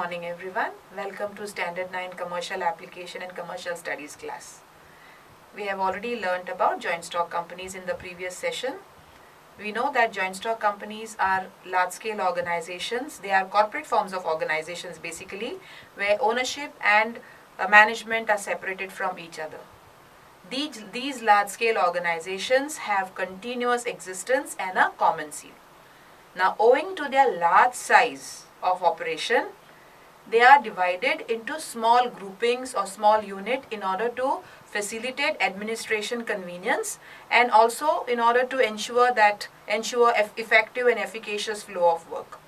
morning everyone. Welcome to Standard 9 Commercial Application and Commercial Studies class. We have already learnt about joint stock companies in the previous session. We know that joint stock companies are large-scale organizations. They are corporate forms of organizations basically, where ownership and management are separated from each other. These large-scale organizations have continuous existence and a common seal. Now, owing to their large size of operation, they are divided into small groupings or small unit in order to facilitate administration convenience and also in order to ensure effective and efficacious flow of work.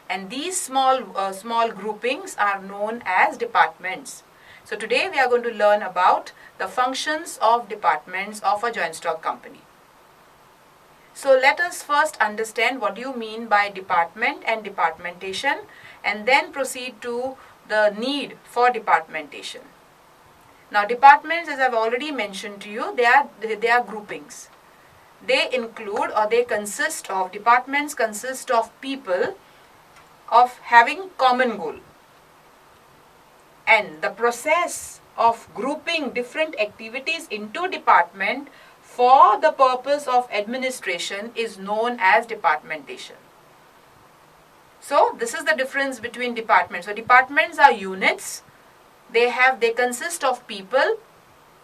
And these small groupings are known as departments. So today we are going to learn about the functions of departments of a joint stock company. So let us first understand what you mean by department and departmentation, and then proceed to the need for departmentation. Now, departments, as I've already mentioned to you, they are groupings. They include or they consist of, departments consist of people of having common goal. And the process of grouping different activities into department for the purpose of administration is known as departmentation. So this is the difference between departments. So departments are units. They consist of people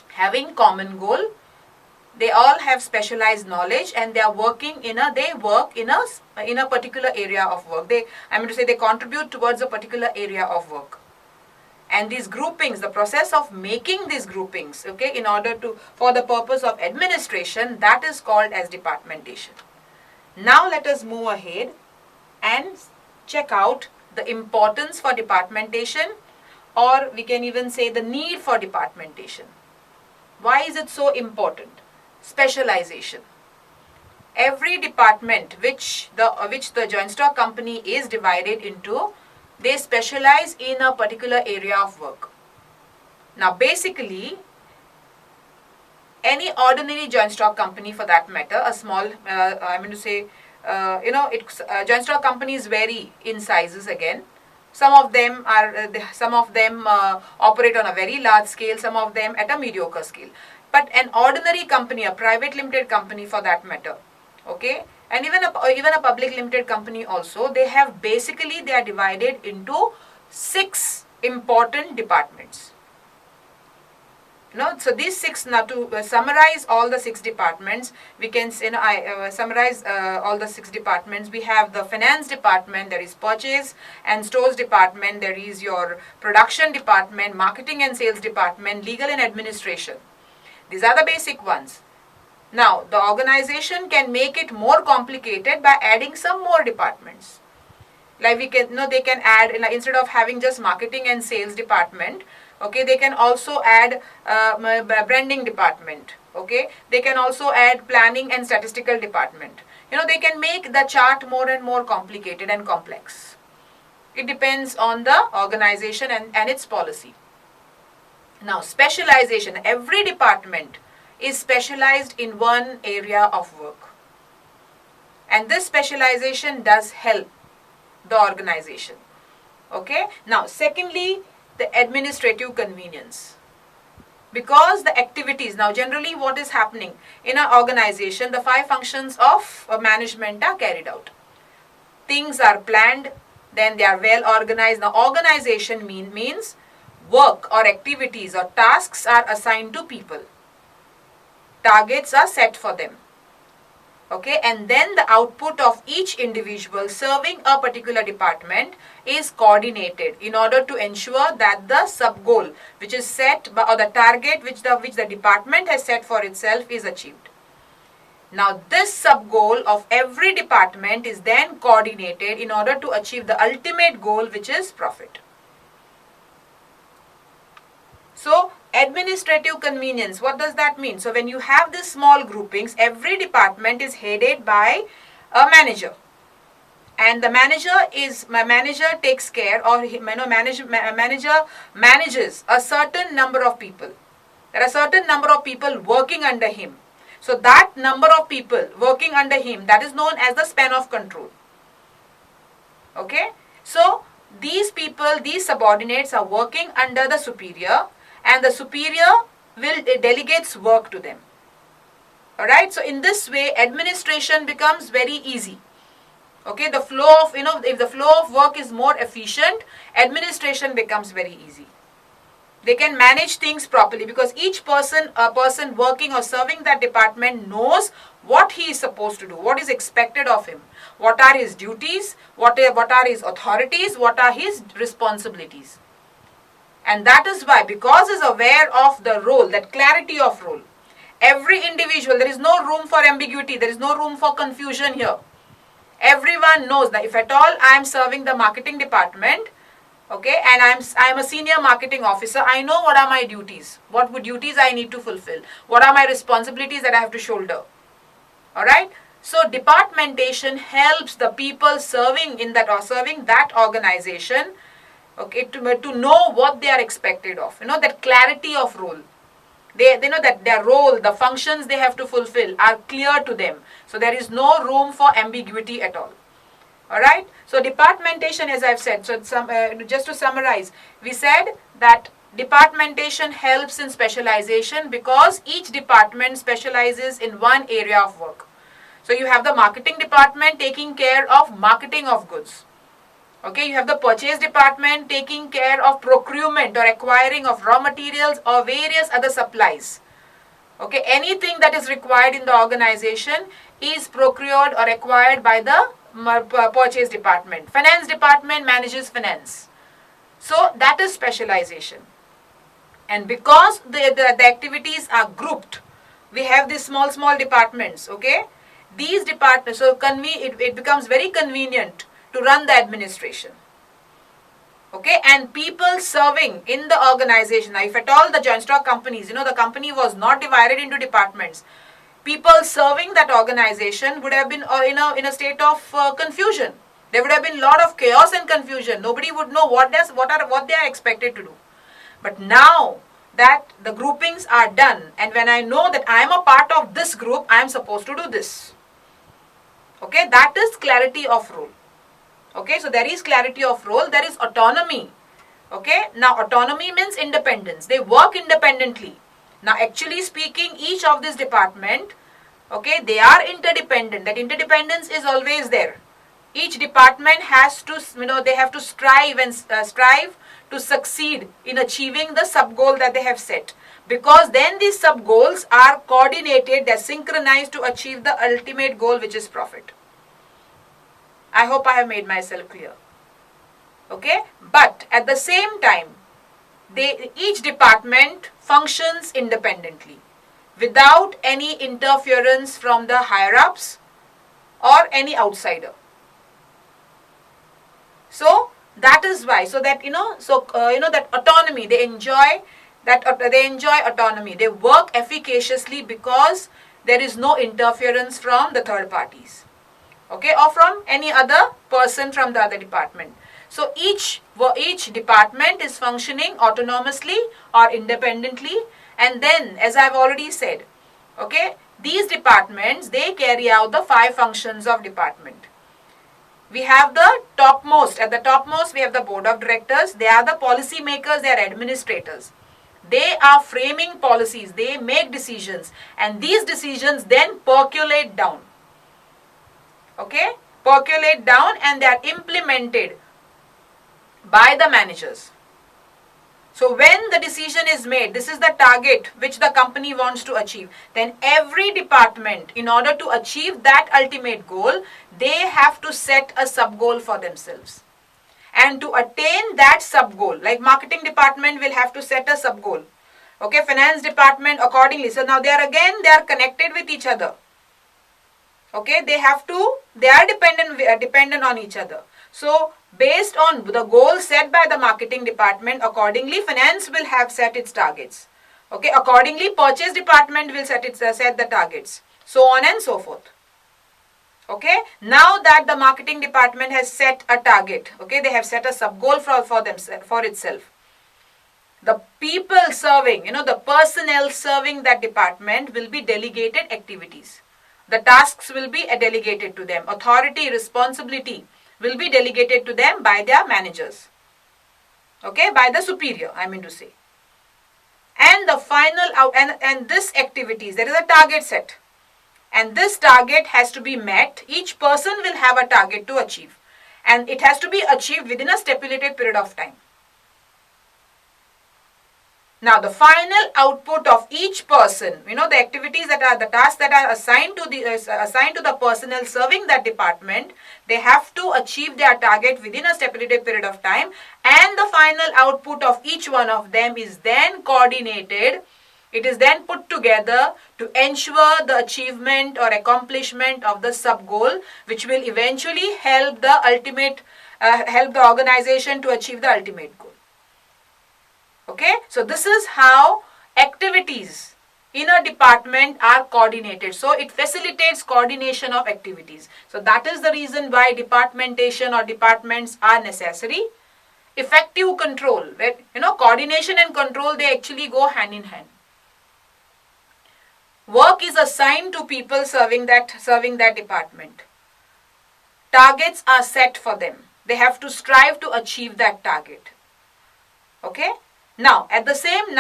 having common goal. They all have specialized knowledge and they work in a particular area of work. They contribute towards a particular area of work. And these groupings, the process of making these groupings, for the purpose of administration, that is called as departmentation. Now let us move ahead and check out the importance for departmentation, or we can even say the need for departmentation. Why is it so important? Specialization. Every department which the joint stock company is divided into, they specialize in a particular area of work. Now basically, any ordinary joint stock company for that matter, a small, joint stock companies vary in sizes again. Some of them operate on a very large scale, some of them at a mediocre scale. But an ordinary company, a private limited company for that matter, and even a public limited company also, they are divided into 6 important departments. So these 6, now to summarize all the 6 departments, we can summarize all the 6 departments. We have the finance department, there is purchase and stores department, there is your production department, marketing and sales department, legal and administration. These are the basic ones. Now, the organization can make it more complicated by adding some more departments. Like they can add, instead of having just marketing and sales department, they can also add branding department. They can also add planning and statistical department. They can make the chart more and more complicated and complex. It depends on the organization and its policy. Now, specialization. Every department is specialized in one area of work. And this specialization does help the organization. Now, secondly, the administrative convenience. Because the activities, now generally what is happening in an organization, the 5 functions of management are carried out. Things are planned, then they are well organized. Now, organization means work or activities or tasks are assigned to people. Targets are set for them. And then the output of each individual serving a particular department is coordinated in order to ensure that the sub-goal which is set or the target which the department has set for itself is achieved. Now this sub-goal of every department is then coordinated in order to achieve the ultimate goal, which is profit. So, administrative convenience, what does that mean? So, when you have these small groupings, every department is headed by a manager. And the manager takes care, or manager manages a certain number of people. There are certain number of people working under him. So, that number of people working under him, that is known as the span of control. So, these people, these subordinates are working under the superior, and the superior will delegates work to them. Alright, so in this way administration becomes very easy. Okay, the flow of, if the flow of work is more efficient, administration becomes very easy. They can manage things properly because each person, a person working or serving that department knows what he is supposed to do, what is expected of him, what are his duties, what are his authorities, what are his responsibilities. And that is why, because he is aware of the role, that clarity of role, every individual, there is no room for ambiguity, there is no room for confusion here. Everyone knows that if at all I am serving the marketing department, okay, and I'm a senior marketing officer, I know what are my duties, what duties I need to fulfill, what are my responsibilities that I have to shoulder. Alright, so departmentation helps the people serving in that, or serving that organization, okay, to know what they are expected of, that clarity of role. They know that their role, the functions they have to fulfill are clear to them. So there is no room for ambiguity at all. Alright, so departmentation, as I've said, so just to summarize, we said that departmentation helps in specialization because each department specializes in one area of work. So you have the marketing department taking care of marketing of goods. Okay, you have the purchase department taking care of procurement or acquiring of raw materials or various other supplies. Okay, anything that is required in the organization is procured or acquired by the purchase department. Finance department manages finance. So that is specialization. And because the activities are grouped, we have these small departments. Okay, these departments, so it becomes very convenient to run the administration. Okay, and people serving in the organization, now if at all the joint stock companies, the company was not divided into departments, people serving that organization would have been in a state of confusion. There would have been a lot of chaos and confusion. Nobody would know what they are expected to do. But now that the groupings are done, and when I know that I am a part of this group, I am supposed to do this. Okay, that is clarity of role. Okay, so there is clarity of role, there is autonomy. Okay, now autonomy means independence. They work independently. Now actually speaking, each of this department, okay, they are interdependent. That interdependence is always there. Each department has to, they have to strive to succeed in achieving the sub goal that they have set. Because then these sub goals are coordinated, they are synchronized to achieve the ultimate goal, which is profit. I hope I have made myself clear. Okay, but at the same time, each department functions independently without any interference from the higher ups or any outsider. So that is why, so that that autonomy, they enjoy autonomy. They work efficaciously because there is no interference from the third parties. Okay, or from any other person from the other department. So each department is functioning autonomously or independently, and then, as I've already said, okay, these departments, they carry out the 5 functions of department. We have the topmost, at the topmost we have the board of directors. They are the policy makers, they are administrators. They are framing policies, they make decisions, and these decisions then percolate down. Okay, percolate down, and they are implemented by the managers. So when the decision is made, this is the target which the company wants to achieve, then every department, in order to achieve that ultimate goal, they have to set a sub goal for themselves. And to attain that sub goal, like marketing department will have to set a sub goal. Okay, finance department accordingly. So now they are connected with each other. Okay, they are dependent on each other. So based on the goal set by the marketing department, accordingly finance will have set its targets. Okay, accordingly purchase department will set the targets, so on and so forth. Okay, now that the marketing department has set a target, okay, they have set a sub goal for itself. The people serving, the personnel serving that department will be delegated activities. The tasks will be delegated to them. Authority, responsibility will be delegated to them by their managers. Okay, by the superior, I mean to say. And the final out and this activities, there is a target set. And this target has to be met. Each person will have a target to achieve. And it has to be achieved within a stipulated period of time. Now, the final output of each person, the activities that are the tasks that are assigned to the personnel serving that department, they have to achieve their target within a stipulated period of time, and the final output of each one of them is then coordinated. It is then put together to ensure the achievement or accomplishment of the sub goal, which will eventually help the organization to achieve the ultimate goal. Okay, so this is how activities in a department are coordinated. So it facilitates coordination of activities. So that is the reason why departmentation or departments are necessary. Effective control, where coordination and control, they actually go hand in hand. Work is assigned to people serving that department. Targets are set for them. They have to strive to achieve that target. Okay. Now, at the same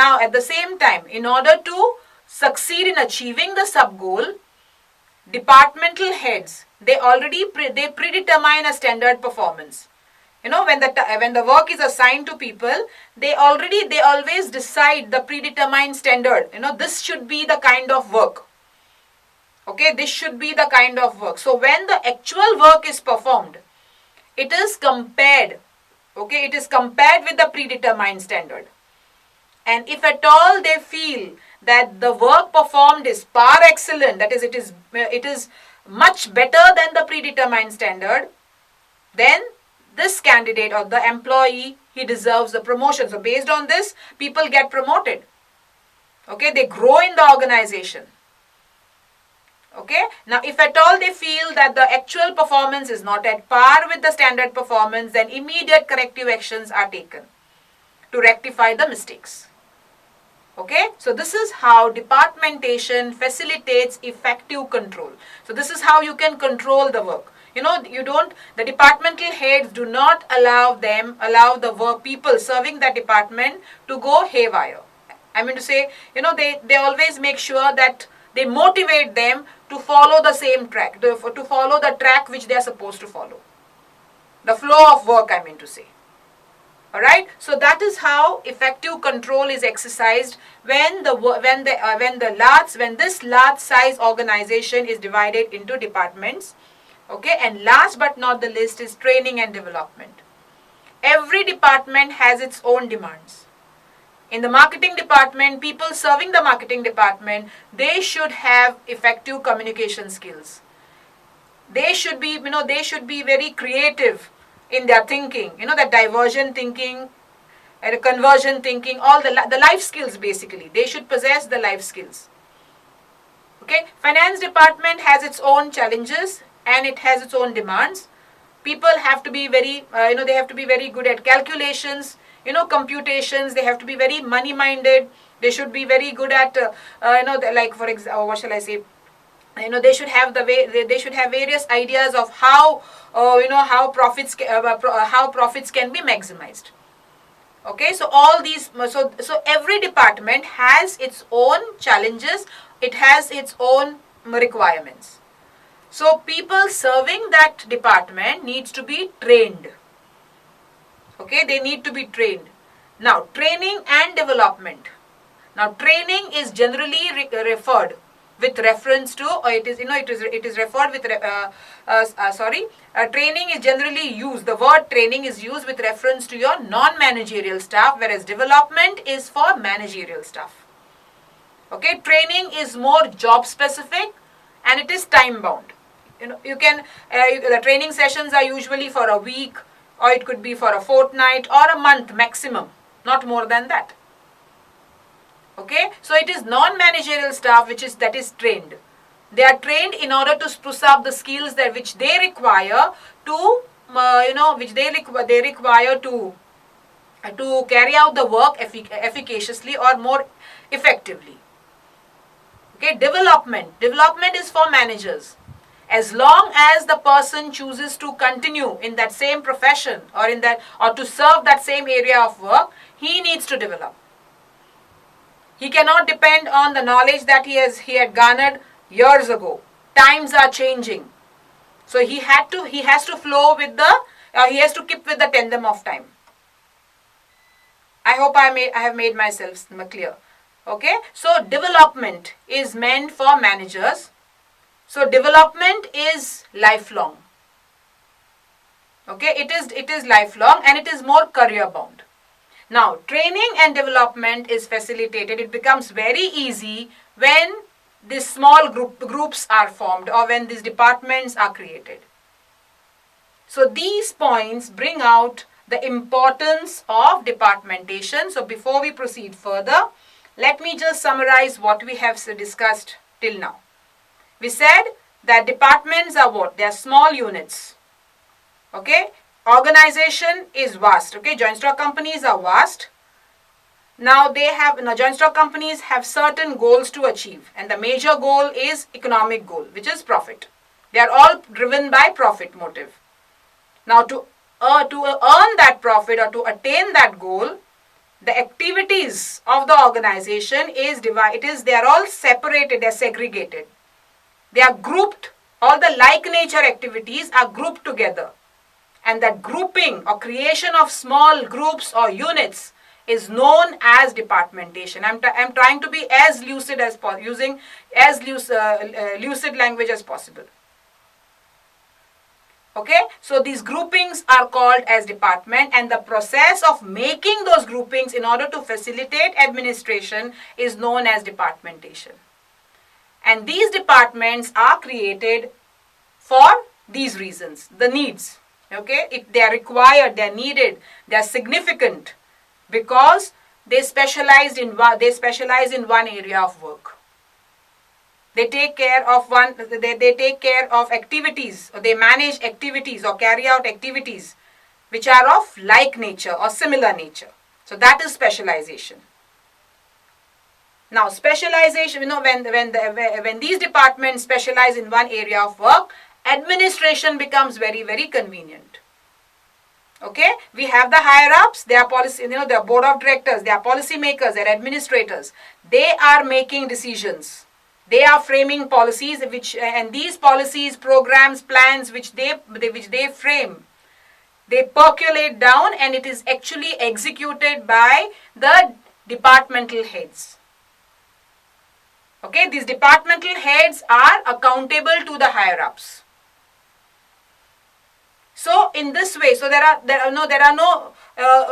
time, in order to succeed in achieving the sub goal, departmental heads, they predetermine a standard performance. When the work is assigned to people, they always decide the predetermined standard. This should be the kind of work. Okay, this should be the kind of work. So when the actual work is performed, it is compared. Okay, it is compared with the predetermined standard. And if at all they feel that the work performed is par excellent, that is, it is much better than the predetermined standard, then this candidate or the employee, he deserves a promotion. So based on this, people get promoted. Okay, they grow in the organization. Okay, now if at all they feel that the actual performance is not at par with the standard performance, then immediate corrective actions are taken to rectify the mistakes. Okay, so this is how departmentation facilitates effective control. So this is how you can control the work. The departmental heads do not allow the people serving that department to go haywire. I mean to say, they always make sure that they motivate them to follow the same track, to follow the track which they are supposed to follow. The flow of work, I mean to say. Alright, so that is how effective control is exercised when this large size organization is divided into departments. Okay, and last but not the least is training and development. Every department has its own demands. In the marketing department, people serving the marketing department, they should have effective communication skills. They should be very creative in their thinking, the diversion thinking, and conversion thinking, all the life skills basically. They should possess the life skills. Okay, finance department has its own challenges and it has its own demands. People have to be very, they have to be very good at calculations, computations. They have to be very money-minded. They should be very good at, like for example, what shall I say? They should have various ideas of how profits can be maximized. Okay, so all these, so every department has its own challenges. It has its own requirements. So people serving that department needs to be trained. Okay, they need to be trained. Now, training and development. Now, training is generally referred with reference to, or it is referred with, training is generally used, the word training is used with reference to your non-managerial staff, whereas development is for managerial staff. Okay, training is more job specific and it is time bound. The training sessions are usually for a week, or it could be for a fortnight or a month maximum, not more than that. Okay, so it is non-managerial staff that is trained. They are trained in order to spruce up the skills which they require to carry out the work efficaciously or more effectively. Okay, development is for managers. As long as the person chooses to continue in that same profession or to serve that same area of work, he needs to develop. He cannot depend on the knowledge that he had garnered years ago. Times are changing. So he has to flow with he has to keep with the tandem of time. I hope I have made myself clear. Okay, so development is meant for managers. So development is lifelong. Okay, it is lifelong and it is more career bound. Now, training and development is facilitated. It becomes very easy when these small groups are formed or when these departments are created. So these points bring out the importance of departmentation. So before we proceed further, let me just summarize what we have discussed till now. We said that departments are what? They are small units. Okay? Organization is vast. Okay? Joint stock companies are vast. Now joint stock companies have certain goals to achieve, and the major goal is economic goal, which is profit. They are all driven by profit motive. Now to earn that profit or to attain that goal, the activities of the organization they are all separated, they are segregated. They are grouped, all the like nature activities are grouped together. And that grouping or creation of small groups or units is known as departmentation. I'm trying to be as lucid as possible, using as lucid language as possible. Okay, so these groupings are called as department, and the process of making those groupings in order to facilitate administration is known as departmentation. And these departments are created for these reasons, the needs. Okay, they are required, they are needed, they are significant because they specialize in one area of work. They take care of activities, or they manage activities or carry out activities which are of like nature or similar nature. So that is specialization. Now specialization, when these departments specialize in one area of work, administration becomes very, very convenient. Okay, we have the higher ups, they are they are board of directors, they are policy makers, they are administrators. They are making decisions. They are framing policies, and these policies, programs, plans which they frame, they percolate down, and it is actually executed by the departmental heads. Okay, these departmental heads are accountable to the higher ups. So in this way, so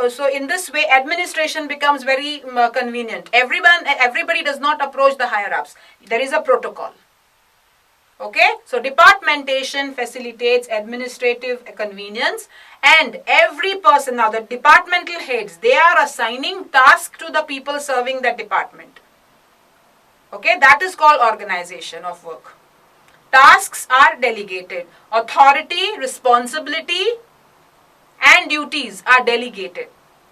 so in this way, administration becomes very convenient. Everybody does not approach the higher ups. There is a protocol. Okay, so departmentation facilitates administrative convenience, and every person, now the departmental heads, they are assigning tasks to the people serving that department. Okay, that is called organization of work. Tasks are delegated. Authority, responsibility, and duties are delegated.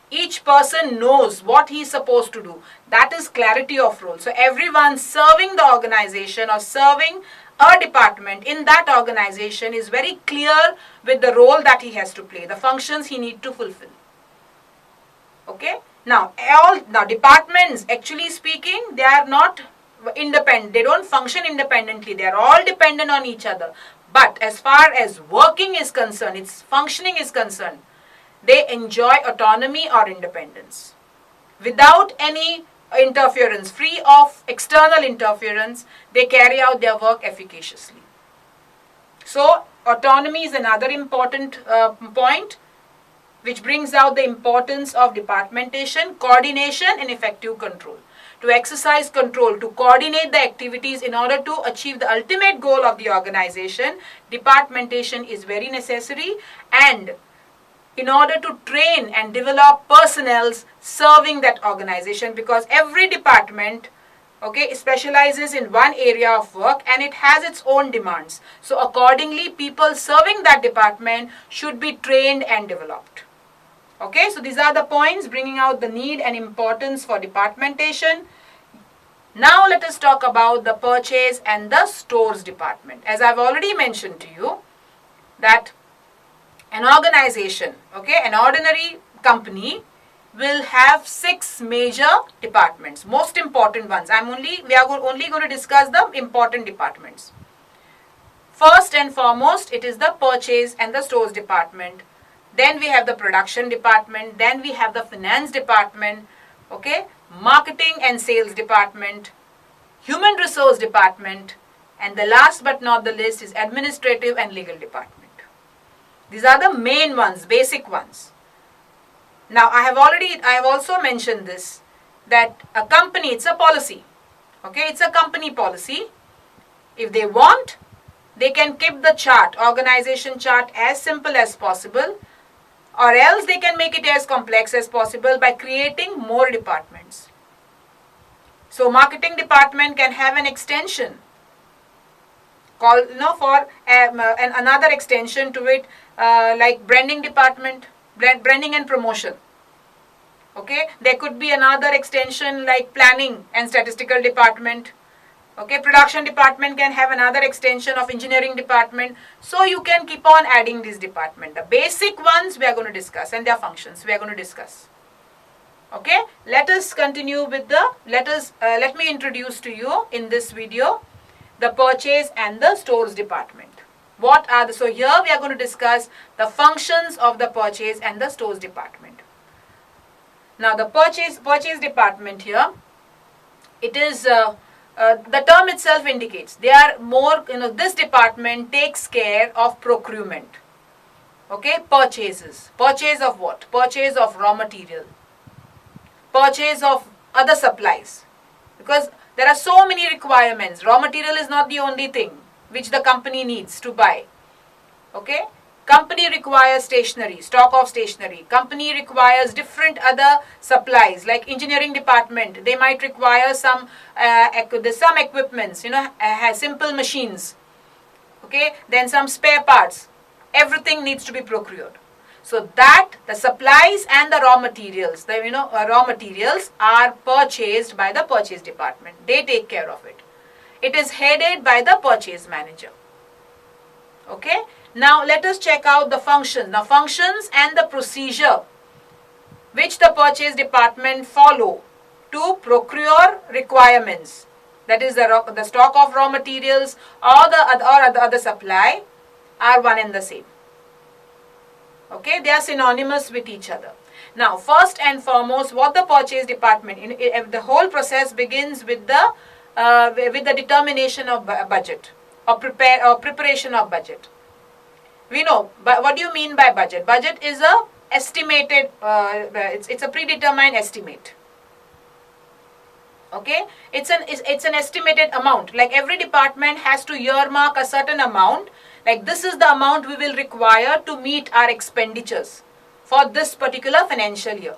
Each person knows what he is supposed to do. That is clarity of role. So everyone serving the organization or serving a department in that organization is very clear with the role that he has to play, the functions he needs to fulfill. Okay? Now departments, actually speaking, they are not independent. They don't function independently. They are all dependent on each other. But as far as working is concerned, its functioning is concerned, they enjoy autonomy or independence. Without any interference, free of external interference, they carry out their work efficaciously. So, autonomy is another important point which brings out the importance of departmentation, coordination, and effective control. To exercise control, to coordinate the activities in order to achieve the ultimate goal of the organization, departmentation is very necessary, and in order to train and develop personnel serving that organization, because every department specializes in one area of work and it has its own demands. So accordingly, people serving that department should be trained and developed. Okay, so these are the points bringing out the need and importance for departmentation. Now let us talk about the purchase and the stores department. As I've already mentioned to you that an organization, okay, an ordinary company will have 6 major departments, most important ones. We are only going to discuss the important departments. First and foremost, it is the purchase and the stores department. Then we have the production department. Then we have the finance department, okay, marketing and sales department, human resource department, and the last but not the least is administrative and legal department. These are the main ones, basic ones. Now I have also mentioned this, that a company, it's a policy, okay, it's a company policy. If they want, they can keep the chart, organization chart, as simple as possible, or else they can make it as complex as possible by creating more departments. So marketing department can have an extension called, for another extension to it, like branding department, branding and promotion. Okay, there could be another extension like planning and statistical department. Okay, production department can have another extension of engineering department. So you can keep on adding this department. The basic ones we are going to discuss and their functions we are going to discuss. Okay, let us continue with let me introduce to you in this video the purchase and the stores department. So here we are going to discuss the functions of the purchase and the stores department. Now the purchase department here, it is the term itself indicates they are more, this department takes care of procurement. Okay, purchases. Purchase of what? Purchase of raw material. Purchase of other supplies. Because there are so many requirements. Raw material is not the only thing which the company needs to buy. Okay, company requires stationery, stock of stationery. Company requires different other supplies like engineering department. They might require some equipments, has simple machines. Okay, then some spare parts. Everything needs to be procured. So that the supplies and the raw materials, raw materials are purchased by the purchase department. They take care of it. It is headed by the purchase manager. Okay. Now let us check out the function. Now functions and the procedure which the purchase department follow to procure requirements. That is the stock of raw materials or the other supply are one and the same. Okay, they are synonymous with each other. Now first and foremost, what the purchase department, the whole process begins with the determination of budget or preparation of budget. We know, but what do you mean by budget? Budget is a estimated, it's a predetermined estimate. Okay, it's an estimated amount. Like every department has to earmark a certain amount. Like this is the amount we will require to meet our expenditures for this particular financial year.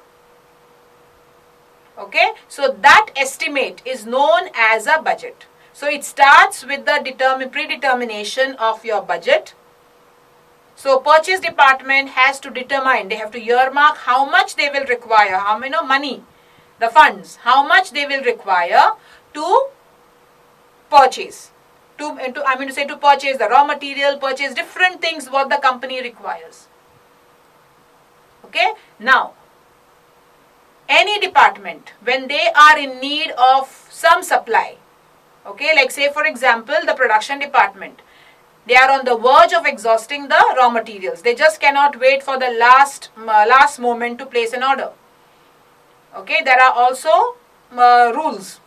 Okay, so that estimate is known as a budget. So it starts with the predetermination of your budget. So purchase department has to determine, they have to earmark how much they will require, how many money, the funds, how much they will require to purchase. To purchase the raw material, purchase different things what the company requires. Okay, now any department when they are in need of some supply, okay, like say for example the production department, they are on the verge of exhausting the raw materials. They just cannot wait for the last moment to place an order. Okay, there are also rules.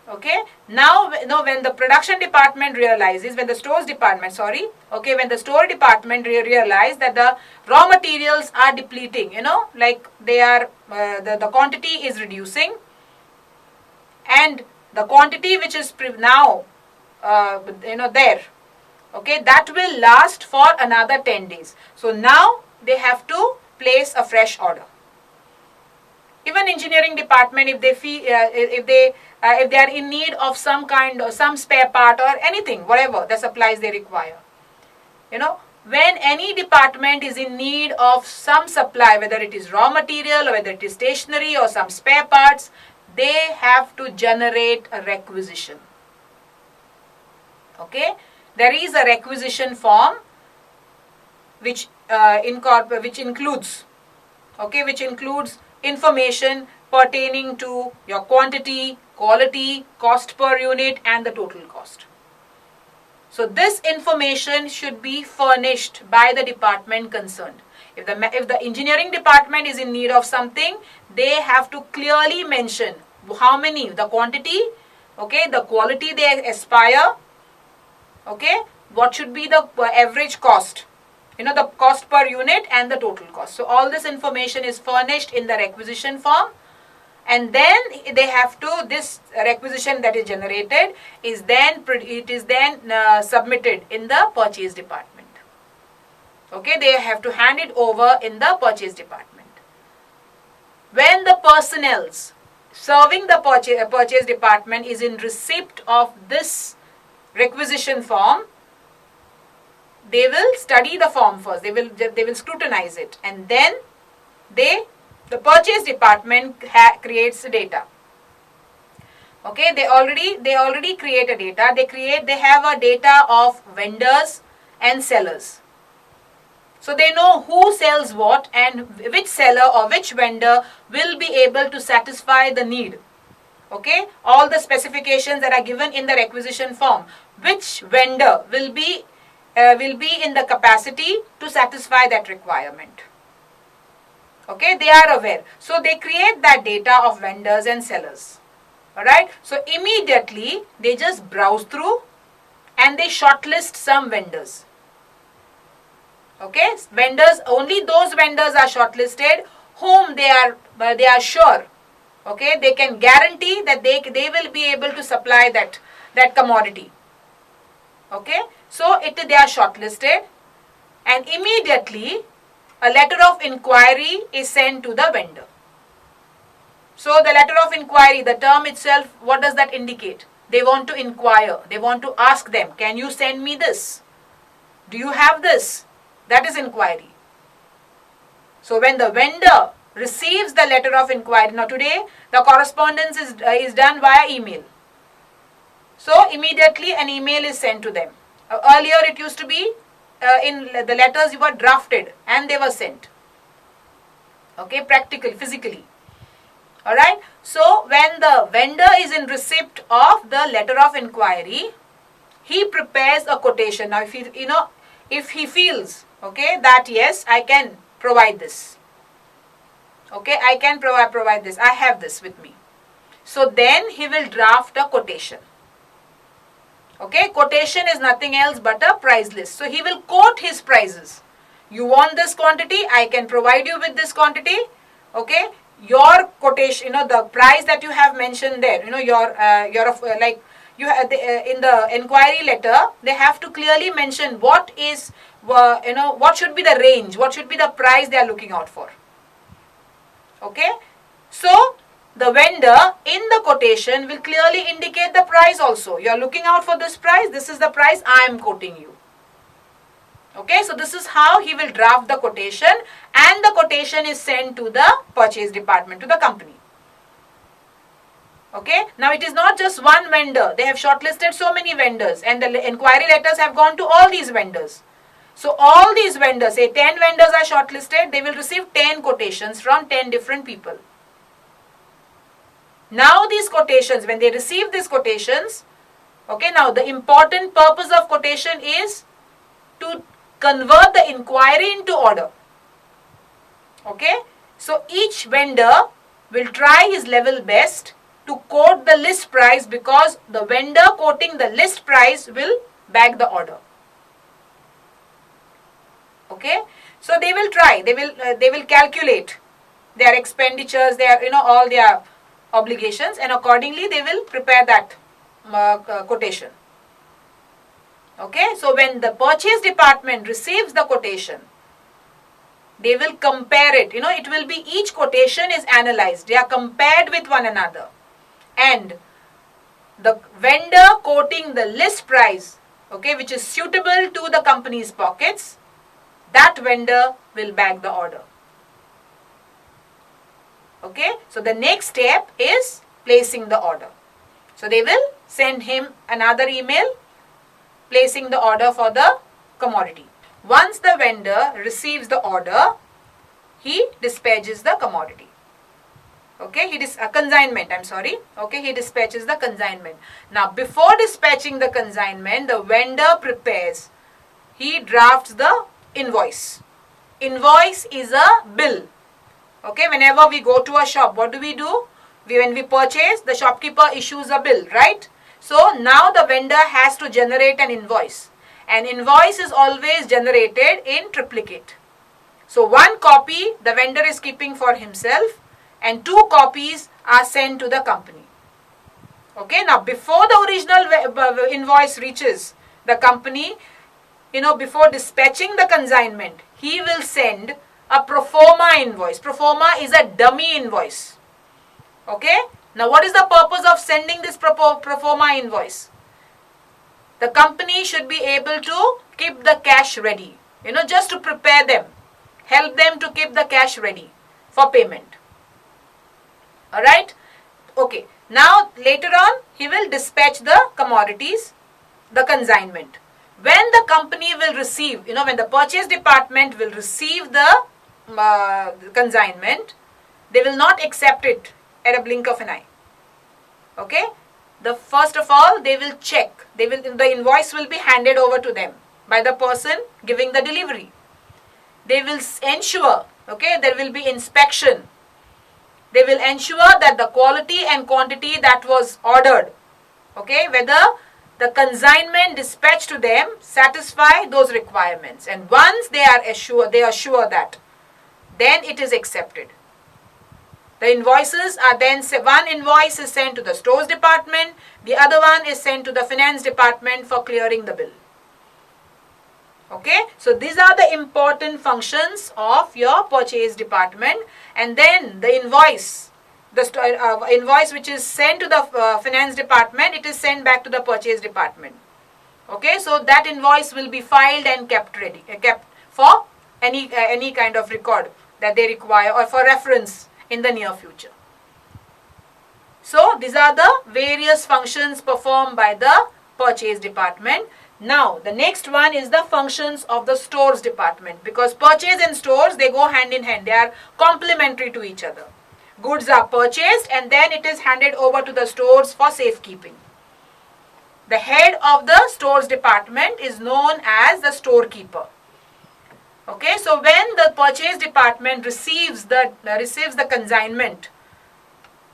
Okay, now when the production department realizes, when the stores department, when the store department realize that the raw materials are depleting, like they are, the quantity is reducing, and the quantity which is now, there, okay, that will last for another 10 days. So now they have to place a fresh order. Even engineering department, if they feel, if they are in need of some kind or some spare part or anything, whatever the supplies they require, when any department is in need of some supply, whether it is raw material or whether it is stationery or some spare parts, they have to generate a requisition. Okay, there is a requisition form which includes, okay, which includes information pertaining to your quantity, quality, cost per unit, and the total cost. So this information should be furnished by the department concerned. If the engineering department is in need of something, they have to clearly mention how many, the quantity, okay, the quality they aspire, okay, what should be the average cost, the cost per unit and the total cost. So all this information is furnished in the requisition form, and then they have to, this requisition that is generated is then submitted in the purchase department. Okay, they have to hand it over in the purchase department. When the personnel serving the purchase department is in receipt of this requisition form, they will study the form first. They will scrutinize it, and then the purchase department creates data. Okay, they already create a data. They have a data of vendors and sellers. So they know who sells what and which seller or which vendor will be able to satisfy the need. Okay, all the specifications that are given in the requisition form, which vendor will be in the capacity to satisfy that requirement. Okay, they are aware. So they create that data of vendors and sellers. Alright, so immediately they just browse through and they shortlist some vendors. Okay, vendors, only those vendors are shortlisted whom they are sure, okay, they can guarantee that they will be able to supply that commodity. Okay, so they are shortlisted, and immediately a letter of inquiry is sent to the vendor. So the letter of inquiry, the term itself, what does that indicate? They want to inquire, they want to ask them, can you send me this? Do you have this? That is inquiry. So when the vendor receives the letter of inquiry, now today the correspondence is done via email. So immediately an email is sent to them. Earlier it used to be in the letters were drafted and they were sent. Okay, practically, physically. Alright, so when the vendor is in receipt of the letter of inquiry, he prepares a quotation. Now if he feels, okay, that yes, I can provide this. Okay, I can provide this. I have this with me. So then he will draft a quotation. Okay, quotation is nothing else but a price list. So he will quote his prices. You want this quantity, I can provide you with this quantity. Okay, your quotation, the price that you have mentioned there, in the inquiry letter, they have to clearly mention what is, what should be the range, what should be the price they are looking out for. Okay, so the vendor in the quotation will clearly indicate the price also. You are looking out for this price, this is the price I am quoting you. Okay, so this is how he will draft the quotation, and the quotation is sent to the purchase department, to the company. Okay, now it is not just one vendor. They have shortlisted so many vendors, and the inquiry letters have gone to all these vendors. So all these vendors, say 10 vendors are shortlisted, they will receive 10 quotations from 10 different people. Now these quotations, when they receive these quotations, okay, now the important purpose of quotation is to convert the inquiry into order. Okay, so each vendor will try his level best to quote the list price, because the vendor quoting the list price will bag the order. Okay, so they will try, they will calculate their expenditures, their all their obligations, and accordingly they will prepare that quotation. Okay, so when the purchase department receives the quotation, they will compare it. It will be, each quotation is analyzed. They are compared with one another. And the vendor quoting the list price, okay, which is suitable to the company's pockets, that vendor will bag the order. Okay, so the next step is placing the order. So they will send him another email placing the order for the commodity. Once the vendor receives the order, he dispatches the commodity. Okay, consignment, I'm sorry. Okay, he dispatches the consignment. Now, before dispatching the consignment, the vendor prepares. He drafts the invoice. Invoice is a bill. Okay, whenever we go to a shop, what do? When we purchase, the shopkeeper issues a bill, right? So, now the vendor has to generate an invoice. An invoice is always generated in triplicate. So, one copy the vendor is keeping for himself and 2 copies are sent to the company. Okay, now before the original invoice reaches the company, before dispatching the consignment, he will send a pro forma invoice. Pro forma is a dummy invoice. Okay, now what is the purpose of sending this pro forma invoice? The company should be able to keep the cash ready, just to prepare them, help them to keep the cash ready for payment. Alright, okay, now later on he will dispatch the commodities, the consignment. When the company will receive, when the purchase department will receive the consignment, they will not accept it at a blink of an eye. Okay, first of all they will check, the invoice will be handed over to them by the person giving the delivery. They will ensure, okay, there will be inspection. They will ensure that the quality and quantity that was ordered, okay, whether the consignment dispatched to them satisfy those requirements. And once they are sure that, then it is accepted. The invoices are then, one invoice is sent to the stores department, the other one is sent to the finance department for clearing the bill. Okay, so these are the important functions of your purchase department. And then the invoice, invoice which is sent to the finance department, it is sent back to the purchase department. Okay, so that invoice will be filed and kept ready, kept for any kind of record that they require or for reference in the near future. So these are the various functions performed by the purchase department. Now, the next one is the functions of the stores department, because purchase and stores, they go hand in hand. They are complementary to each other. Goods are purchased and then it is handed over to the stores for safekeeping. The head of the stores department is known as the storekeeper. Okay, so when the purchase department receives the consignment,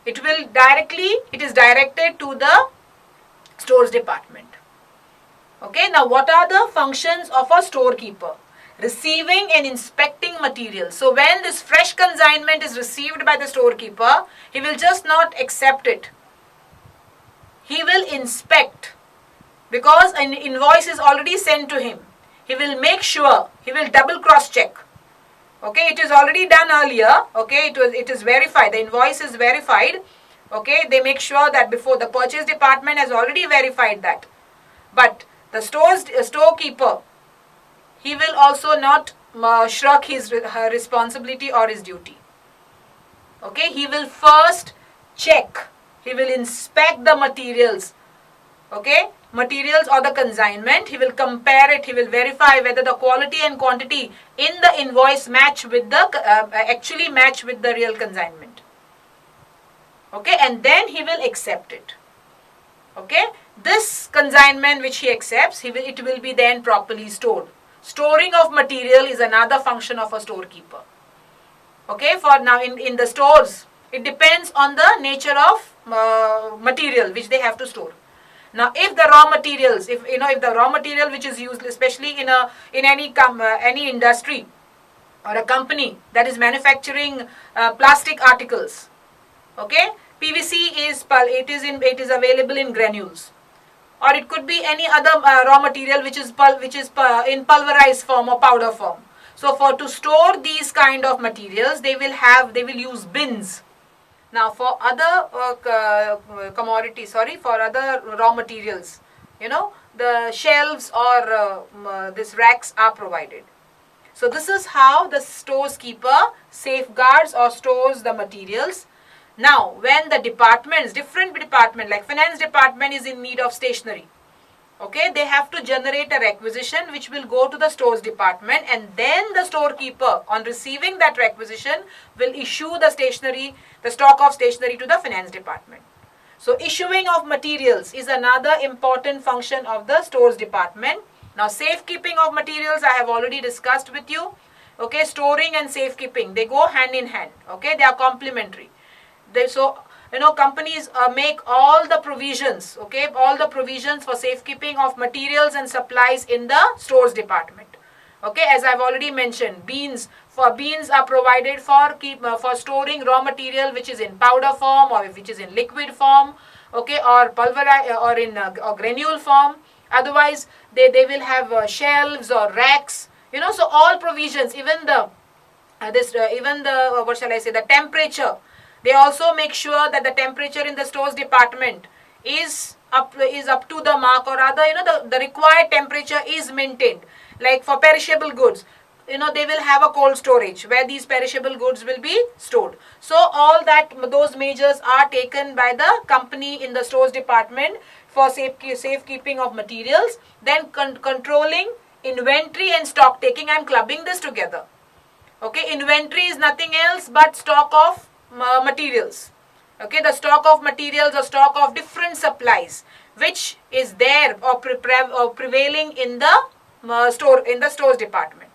it is directed to the stores department. Okay, now what are the functions of a storekeeper? Receiving and inspecting materials. So when this fresh consignment is received by the storekeeper, he will just not accept it. He will inspect, because an invoice is already sent to him. He will make sure, he will double cross check. Okay, it is already done earlier. Okay, it is verified. The invoice is verified. Okay, they make sure that before the purchase department has already verified that. But the storekeeper, he will also not shirk her responsibility or his duty. Okay, he will first check, he will inspect the materials. Okay, materials or the consignment, he will compare it, he will verify whether the quality and quantity in the invoice match with actually match with the real consignment. Okay, and then he will accept it. Okay, this consignment which he accepts, it will be then properly stored. Storing of material is another function of a storekeeper. Okay, for now in the stores, it depends on the nature of material which they have to store. Now, if the raw materials, if the raw material which is used, especially in any industry or a company that is manufacturing plastic articles, okay, PVC is available in granules, or it could be any other raw material which is in pulverized form or powder form. So, to store these kind of materials, they will use bins. Now, for other other raw materials, the shelves or these racks are provided. So, this is how the storekeeper safeguards or stores the materials. Now, when the departments, different department like finance department is in need of stationery, okay, they have to generate a requisition which will go to the stores department, and then the storekeeper on receiving that requisition will issue the stationery, the stock of stationery to the finance department. So issuing of materials is another important function of the stores department. Now safekeeping of materials I have already discussed with you. Okay, storing and safekeeping, they go hand in hand. Okay, they are complementary. So companies make all the provisions, okay, all the provisions for safekeeping of materials and supplies in the stores department. Okay, as I've already mentioned, beans are provided for storing raw material which is in powder form or which is in liquid form, okay, or pulverized or in or granule form. Otherwise, they will have shelves or racks. So all provisions, even the what shall I say, the temperature. They also make sure that the temperature in the stores department is up to the mark, or rather, the required temperature is maintained. Like for perishable goods, they will have a cold storage where these perishable goods will be stored. So all those measures are taken by the company in the stores department for safekeeping of materials. Then controlling inventory and stock taking. I am clubbing this together. Okay, inventory is nothing else but stock of materials. Okay, the stock of materials or stock of different supplies which is there or prevailing in the stores department.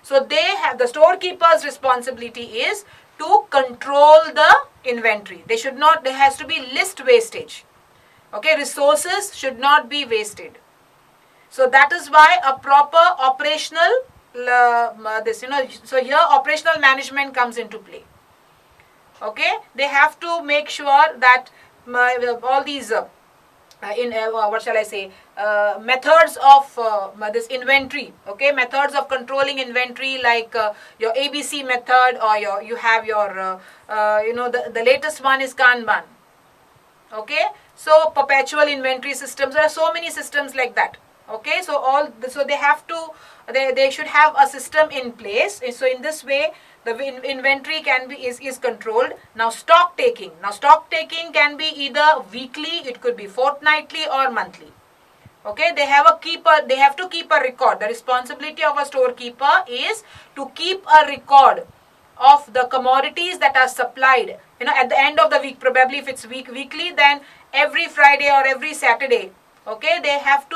So the storekeeper's responsibility is to control the inventory. There has to be list wastage. Okay, resources should not be wasted. So that is why a proper operational so here operational management comes into play. Okay, they have to make sure that all these what shall I say, methods of this inventory, okay, methods of controlling inventory, like your ABC method, or you have your the latest one is Kanban. Okay, so perpetual inventory systems, there are so many systems like that. Okay, so they should have a system in place. So in this way the inventory is controlled. Now stock taking can be either weekly, it could be fortnightly or monthly. Okay, they have to keep a record. The responsibility of a storekeeper is to keep a record of the commodities that are supplied at the end of the week. Probably if it's weekly, then every Friday or every Saturday, okay, they have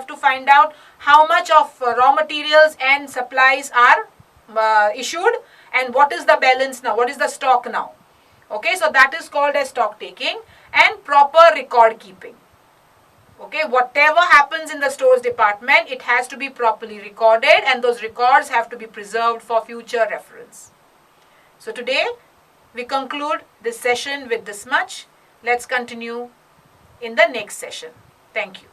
to find out how much of raw materials and supplies are issued, and what is the balance now, what is the stock now. Okay, so that is called as stock taking. And proper record keeping. Okay, whatever happens in the stores department, it has to be properly recorded, and those records have to be preserved for future reference. So today we conclude this session with this much. Let's continue in the next session. Thank you.